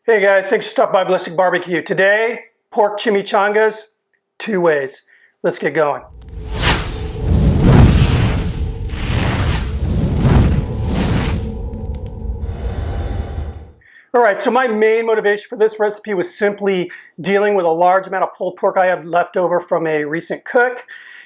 Hey guys, thanks for stopping by Ballistic Barbecue. Today, pork chimichangas, two ways. Let's get going. All right, so my main motivation for this recipe was simply dealing with a large amount of pulled pork I have left over from a recent cook.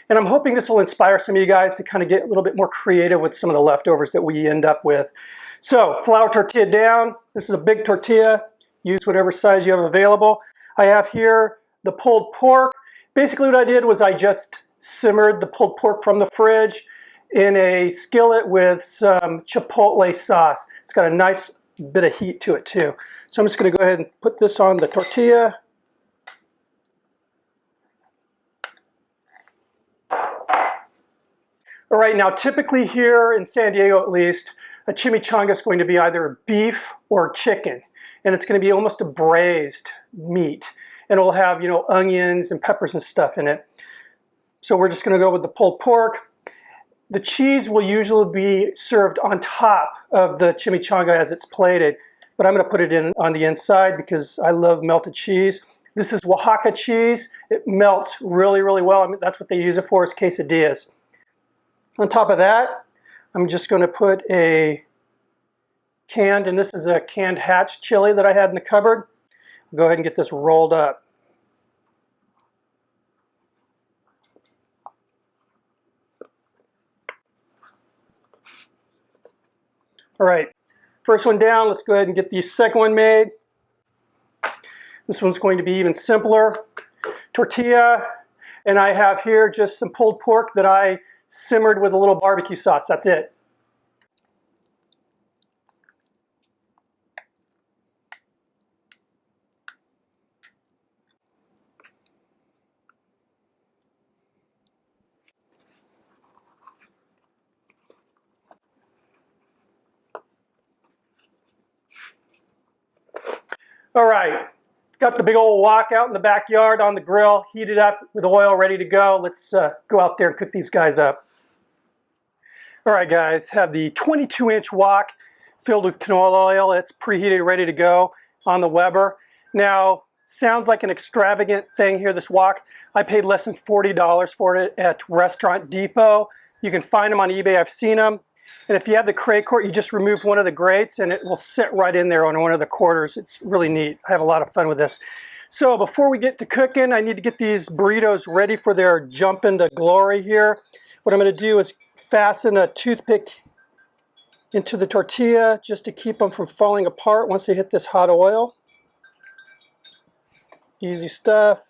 And I'm hoping this will inspire some of you guys to kind of get a little bit more creative with some of the leftovers that we end up with. So, flour tortilla down. This is a big tortilla. Use whatever size you have available. I have here the pulled pork. Basically what I did was I just simmered the pulled pork from the fridge in a skillet with some chipotle sauce. It's got a nice bit of heat to it too. So I'm just going to go ahead and put this on the tortilla. All right, now typically here in San Diego at least, a chimichanga is going to be either beef or chicken. And it's going to be almost a braised meat. And it'll have, onions and peppers and stuff in it. So we're just going to go with the pulled pork. The cheese will usually be served on top of the chimichanga as it's plated. But I'm going to put it in on the inside because I love melted cheese. This is Oaxaca cheese. It melts really, really well. I mean, that's what they use it for, is quesadillas. On top of that, I'm just going to put a and this is a canned hatch chili that I had in the cupboard. I'll go ahead and get this rolled up. All right, first one down. Let's go ahead and get the second one made. This one's going to be even simpler. Tortilla, and I have here just some pulled pork that I simmered with a little barbecue sauce. That's it. All right, got the big old wok out in the backyard on the grill, heated up with oil, ready to go. Let's go out there and cook these guys up. All right, guys, have the 22-inch wok filled with canola oil. It's preheated, ready to go on the Weber. Now, sounds like an extravagant thing here, this wok. I paid less than $40 for it at Restaurant Depot. You can find them on eBay. I've seen them. And if you have the Craycourt, you just remove one of the grates and it will sit right in there on one of the quarters. It's really neat. I have a lot of fun with this. So before we get to cooking, I need to get these burritos ready for their jump into glory here. What I'm going to do is fasten a toothpick into the tortilla just to keep them from falling apart once they hit this hot oil. Easy stuff.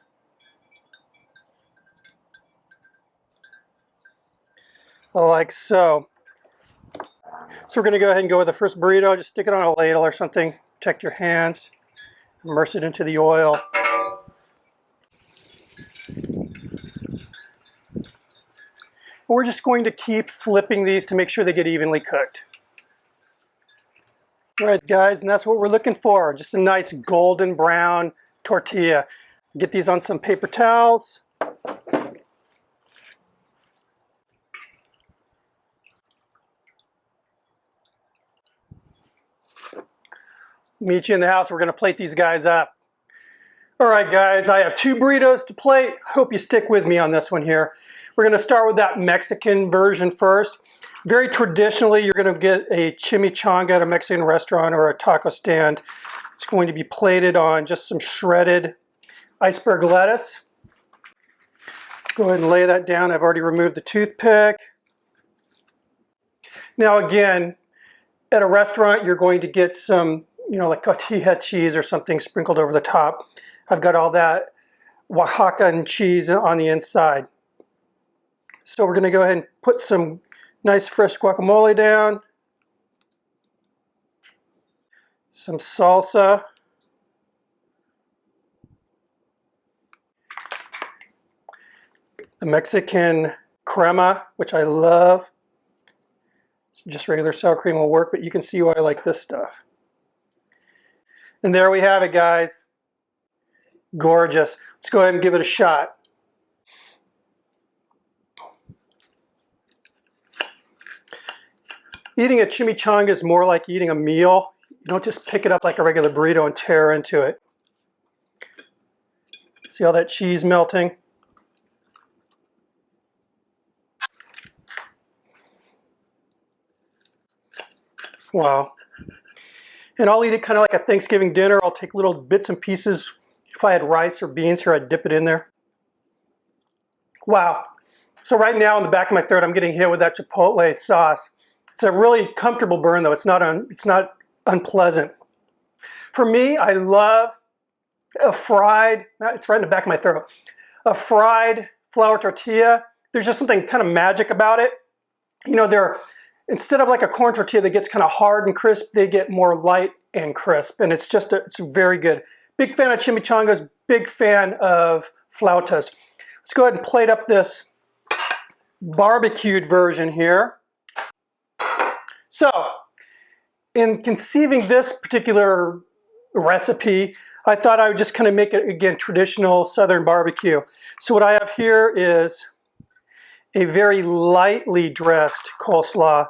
Like so. So we're going to go ahead and go with the first burrito. Just stick it on a ladle or something. Protect your hands. Immerse it into the oil. We're just going to keep flipping these to make sure they get evenly cooked. All right, guys, and that's what we're looking for. Just a nice golden brown tortilla. Get these on some paper towels. Meet you in the house. We're going to plate these guys up. All right, guys, I have two burritos to plate. Hope you stick with me on this one here. We're going to start with that Mexican version first. Very traditionally, you're going to get a chimichanga at a Mexican restaurant or a taco stand. It's going to be plated on just some shredded iceberg lettuce. Go ahead and lay that down. I've already removed the toothpick. Now again, at a restaurant, you're going to get some like cotija cheese or something sprinkled over the top. I've got all that Oaxaca cheese on the inside. So we're going to go ahead and put some nice fresh guacamole down. Some salsa. The Mexican crema, which I love. Just regular sour cream will work, but you can see why I like this stuff. And there we have it, guys. Gorgeous. Let's go ahead and give it a shot. Eating a chimichanga is more like eating a meal. You don't just pick it up like a regular burrito and tear into it. See all that cheese melting? Wow. And I'll eat it kind of like a Thanksgiving dinner. I'll take little bits and pieces. If I had rice or beans here, I'd dip it in there. Wow. So right now in the back of my throat, I'm getting hit with that chipotle sauce. It's a really comfortable burn though. It's not unpleasant. For me, I love a fried, it's right in the back of my throat, a fried flour tortilla. There's just something kind of magic about it. You know, instead of like a corn tortilla that gets kind of hard and crisp, they get more light and crisp. And it's very good. Big fan of chimichangas, big fan of flautas. Let's go ahead and plate up this barbecued version here. So, in conceiving this particular recipe, I thought I would just kind of make it, again, traditional Southern barbecue. So what I have here is a very lightly dressed coleslaw.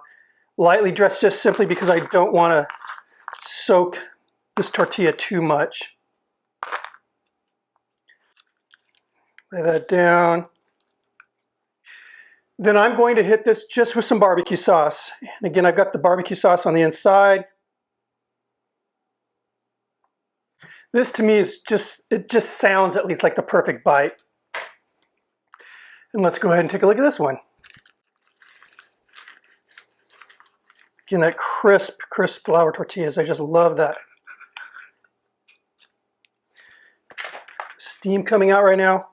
Lightly dressed just simply because I don't want to soak this tortilla too much. Lay that down. Then I'm going to hit this just with some barbecue sauce. And again, I've got the barbecue sauce on the inside. This to me is it just sounds at least like the perfect bite. And let's go ahead and take a look at this one. Again, that crisp flour tortillas. I just love that. Steam coming out right now.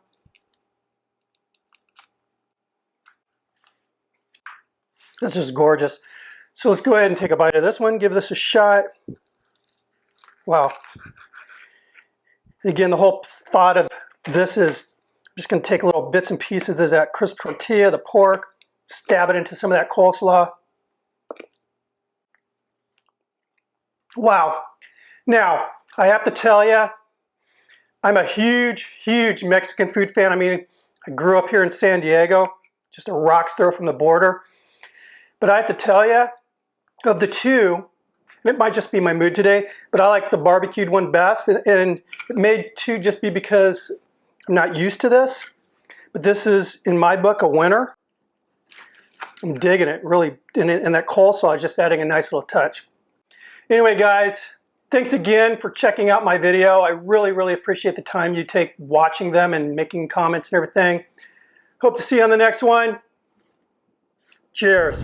That's just gorgeous. So let's go ahead and take a bite of this one. Give this a shot. Wow. And again, the whole thought of this is I'm just going to take little bits and pieces of that crisp tortilla, the pork, stab it into some of that coleslaw. Wow. Now, I have to tell you, I'm a huge Mexican food fan. I mean, I grew up here in San Diego, just a rock's throw from the border. But I have to tell you, of the two, and it might just be my mood today, but I like the barbecued one best. And it may too just be because I'm not used to this. But this is, in my book, a winner. I'm digging it, really. And that coleslaw is just adding a nice little touch. Anyway, guys, thanks again for checking out my video. I really appreciate the time you take watching them and making comments and everything. Hope to see you on the next one. Cheers.